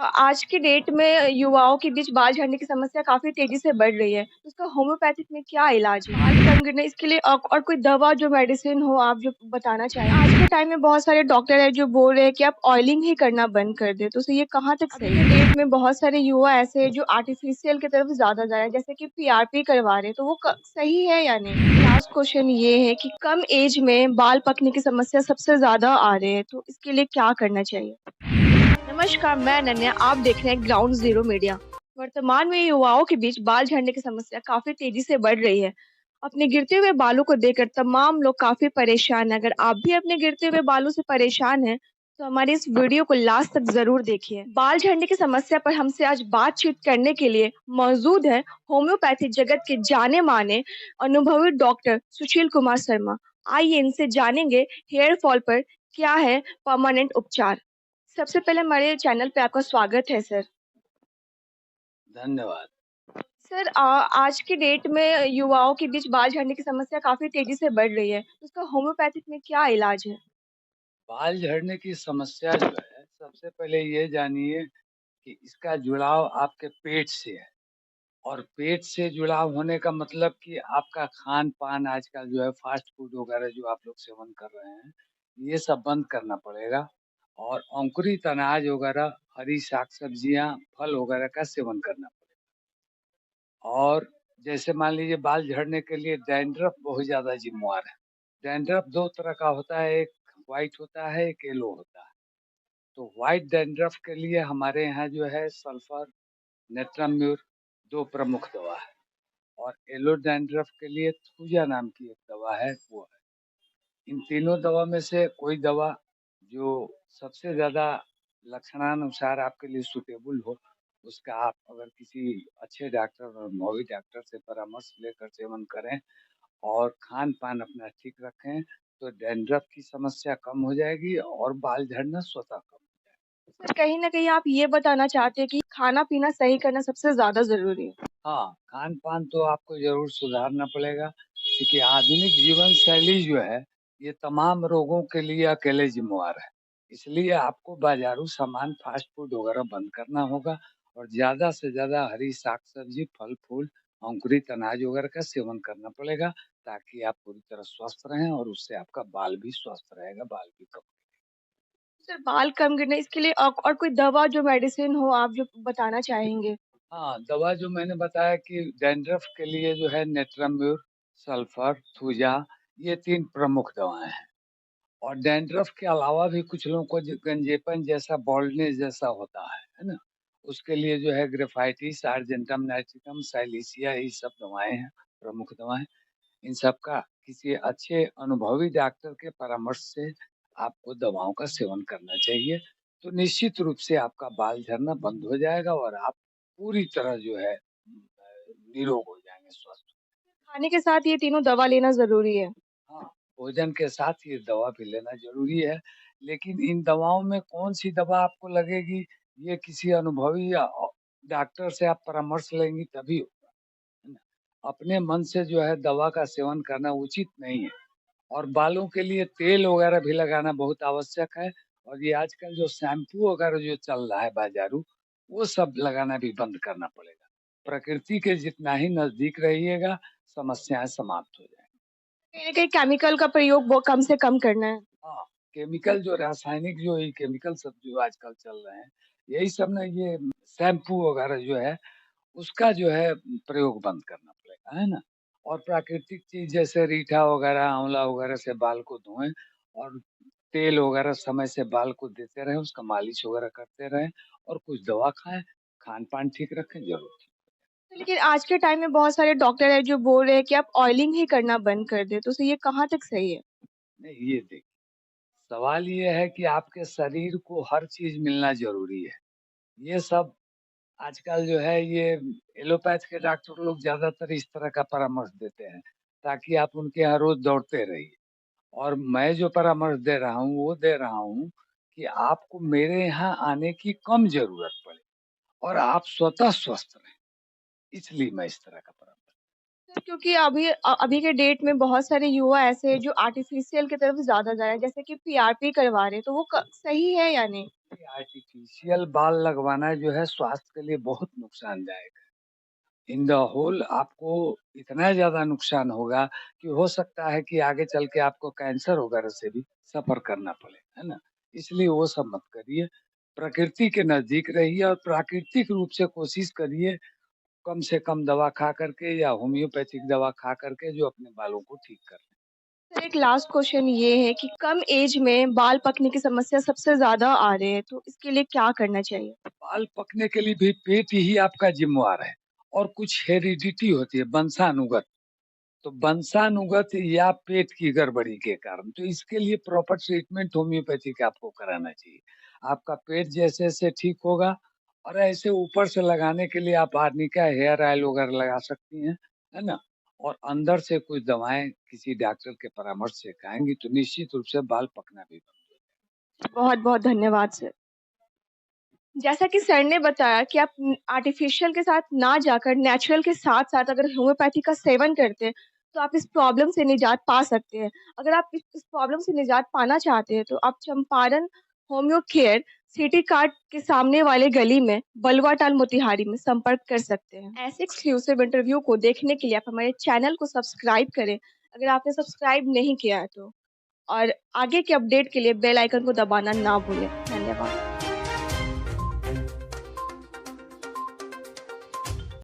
आज की डेट में युवाओं के बीच बाल झड़ने की समस्या काफ़ी तेज़ी से बढ़ रही है। तो उसका होम्योपैथिक में क्या इलाज है? बाल कम गिरने इसके लिए और कोई दवा जो मेडिसिन हो आप जो बताना चाहें? आज के टाइम में बहुत सारे डॉक्टर हैं जो बोल रहे हैं कि आप ऑयलिंग ही करना बंद कर दें। तो ये कहाँ तक सही है? अभी के डेट में बहुत सारे युवा ऐसे हैं जो आर्टिफ़िशियल की तरफ ज़्यादा जा रहे हैं जैसे कि पीआरपी करवा रहे हैं। तो वो क सही है या नहीं? लास्ट क्वेश्चन ये है कि कम ऐज में बाल पकने की समस्या सबसे ज़्यादा आ रहे हैं। तो इसके लिए क्या करना चाहिए? नमस्कार, मैं अनन्या, आप देख रहे हैं ग्राउंड ज़ीरो मीडिया। वर्तमान में युवाओं के बीच बाल झड़ने की समस्या काफ़ी तेज़ी से बढ़ रही है। अपने गिरते हुए बालों को देखकर तमाम लोग काफ़ी परेशान हैं। अगर आप भी अपने गिरते हुए बालों से परेशान हैं, तो हमारी इस वीडियो को लास्ट तक ज़रूर देखिए। बाल झड़ने की समस्या पर हमसे आज बातचीत करने के लिए मौजूद हैं होम्योपैथी जगत के जाने-माने अनुभवी डॉक्टर सुशील कुमार शर्मा। आइए इनसे जानेंगे हेयर फॉल पर क्या है परमानेंट उपचार। सबसे पहले हमारे चैनल पे आपका स्वागत है सर। धन्यवाद। सर आज की डेट में युवाओं के बीच बाल झड़ने की समस्या काफ़ी तेज़ी से बढ़ रही है। उसका होम्योपैथिक में क्या इलाज है? बाल झड़ने की समस्या जो है, सबसे पहले ये जानिए कि इसका जुड़ाव आपके पेट से है और पेट से जुड़ाव होने का मतलब कि आपका खान-पान आजकल जो है फ़ास्ट फ़ूड वग़ैरह जो आप लोग सेवन कर रहे हैं, ये सब बंद करना पड़ेगा और अंकुरित अनाज वग़ैरह, हरी साग-सब्जियाँ, फल वग़ैरह का सेवन करना पड़ेगा। और जैसे मान लीजिए बाल झड़ने के लिए डैंड्रफ बहुत ज़्यादा ज़िम्मेवार है। डैंड्रफ 2 तरह का होता है, एक व्हाइट होता है, एक येलो होता है। तो व्हाइट डैंड्रफ के लिए हमारे यहाँ जो है सल्फर, नेट्रम्यूर 2 प्रमुख दवा है और येलो डैंड्रफ के लिए थूजा नाम की एक दवा है, वो है। इन तीनों दवा में से कोई दवा जो सबसे ज़्यादा लक्षणानुसार आपके लिए सूटेबल हो, उसका आप अगर किसी अच्छे डॉक्टर और अनुभवी डॉक्टर से परामर्श लेकर सेवन करें और खान-पान अपना ठीक रखें, तो डैंड्रफ की समस्या कम हो जाएगी और बाल झड़ना स्वतः कम हो जाएगा। सर कहीं न कहीं आप ये बताना चाहते हैं कि खाना-पीना सही करना सबसे ज़्यादा ज़रूरी है। हाँ, खान-पान तो आपको ज़रूर सुधारना पड़ेगा क्योंकि आधुनिक जीवन शैली जो है, ये तमाम रोगों के लिए अकेले ज़िम्मेवार है। इसलिए आपको बाज़ारू सामान, फ़ास्ट फ़ूड वग़ैरह बंद करना होगा और ज़्यादा से ज़्यादा हरी साग-सब्ज़ी, फल-फूल, अंकुरित अनाज वग़ैरह का सेवन करना पड़ेगा ताकि आप पूरी तरह स्वस्थ रहें और उससे आपका बाल भी स्वस्थ रहेगा, बाल भी कम सर बाल कम गिरने इसके लिए और कोई दवा जो मेडिसिन हो आप जो बताना चाहेंगे? हाँ, दवा जो मैंने बताया कि डैंड्रफ के लिए जो है नेट्रम्यूर, सल्फर, थूजा ये 3 प्रमुख दवाएँ हैं। और डैंड्रफ के अलावा भी कुछ लोगों को जो गंजेपन जैसा बाल्डनेस जैसा होता है ना? उसके लिए जो है ग्रेफ़ाइटिस, आर्जेंटम नाइट्रिकम, साइलीसिया ये सब दवाएँ हैं, प्रमुख दवाएँ। इन सब का किसी अच्छे अनुभवी डॉक्टर के परामर्श से आपको दवाओं का सेवन करना चाहिए। तो निश्चित रूप से आपका बाल झड़ना बंद हो जाएगा और आप पूरी तरह जो है निरोग हो जाएँगे, स्वस्थ। खाने के साथ ये तीनों दवा लेना ज़रूरी है। हाँ, भोजन के साथ ये दवा भी लेना ज़रूरी है, लेकिन इन दवाओं में कौन-सी दवा आपको लगेगी, ये किसी अनुभवी या डॉक्टर से आप परामर्श लेंगी तभी होगा, है ना? अपने मन से जो है दवा का सेवन करना उचित नहीं है। और बालों के लिए तेल वगैरह भी लगाना बहुत आवश्यक है और ये आजकल जो शैम्पू वगैरह जो चल रहा है बाज़ारू, वो सब लगाना भी बंद करना पड़ेगा। प्रकृति के जितना ही नज़दीक रहिएगा, समस्याएँ समाप्त हो जाएँगी। कहीं न कहीं केमिकल का प्रयोग वो कम से कम करना है। हाँ, केमिकल जो रासायनिक जो ये केमिकल सब जो आजकल चल रहे हैं, यही सब ना ये शैम्पू वगैरह जो है, उसका जो है प्रयोग बंद करना पड़ेगा, है ना? और प्राकृतिक चीज़ जैसे रीठा वगैरह, आंवला वगैरह से बाल को धोएँ और तेल वगैरह समय से बाल को देते रहें, उसका मालिश वगैरह करते रहें और कुछ दवा खाएँ, खान-पान ठीक रखें, ज़रूर ठीक। लेकिन आज के टाइम में बहुत सारे डॉक्टर हैं जो बोल रहे हैं कि आप ऑयलिंग ही करना बंद कर दें, तो ये कहाँ तक सही है? नहीं, ये देखिए, सवाल ये है कि आपके शरीर को हर चीज़ मिलना ज़रूरी है। ये सब आजकल जो है ये एलोपैथ के डॉक्टर लोग ज़्यादातर इस तरह का परामर्श देते हैं, ताकि आप उनके यहाँ रोज़ दौड़ते रहिए। और मैं जो परामर्श दे रहा हूँ, वो दे रहा हूँ कि आपको मेरे यहाँ आने की कम ज़रूरत पड़े और आप स्वतः स्वस्थ रहें, इसलिए मैं इस तरह का परामर्श क्योंकि अभी के डेट में बहुत सारे युवा ऐसे हैं जो आर्टिफ़िशियल की तरफ ज़्यादा जा रहे हैं, जैसे कि पीआरपी करवा रहे हैं, तो वो क सही है या नहीं? ये आर्टिफ़िशियल बाल लगवाना जो है स्वास्थ्य के लिए बहुत नुकसानदायक है। इन द होल आपको इतना ज़्यादा नुकसान होगा कि हो सकता है कि आगे चल के आपको कैंसर वगैरह से भी सफ़र करना पड़े, है ना? इसलिए वो सब मत करिए। प्रकृति के नज़दीक रहिए और प्राकृतिक रूप से कोशिश करिए कम से कम दवा खा कर के या होम्योपैथिक दवा खा कर के जो अपने बालों को ठीक कर लें। सर एक लास्ट क्वेश्चन ये है कि कम एज में बाल पकने की समस्या सबसे ज़्यादा आ रही है, तो इसके लिए क्या करना चाहिए? बाल पकने के लिए भी पेट ही आपका ज़िम्मेवार है और कुछ हेरिडिटी होती है, वंशानुगत। तो वंशानुगत या पेट की गड़बड़ी के कारण, तो इसके लिए प्रॉपर ट्रीटमेंट होम्योपैथी का आपको कराना चाहिए। आपका पेट जैसे-जैसे ठीक होगा और ऐसे ऊपर से लगाने के लिए आप आर्निका हेयर ऑयल वगैरह लगा सकती हैं, है ना? और अंदर से कुछ दवाएँ किसी डॉक्टर के परामर्श से खाएँगी तो निश्चित रूप से बाल पकना भी बंद हो जाएगा। बहुत-बहुत धन्यवाद सर। जैसा कि सर ने बताया कि आप आर्टिफ़िशियल के साथ ना जाकर नेचुरल के साथ-साथ अगर होम्योपैथी का सेवन करते हैं, तो आप इस प्रॉब्लम से निजात पा सकते हैं। अगर आप इस प्रॉब्लम से निजात पाना चाहते हैं, तो आप Champaran homeo care city cart के सामने वाले गली में बलुआटाल मोतिहारी में संपर्क कर सकते हैं। ऐसे एक्सक्लूसिव इंटरव्यू को देखने के लिए आप हमारे चैनल को सब्सक्राइब करें, अगर आपने सब्सक्राइब नहीं किया है तो। और आगे के अपडेट के लिए बेल आइकन को दबाना ना भूलें। धन्यवाद।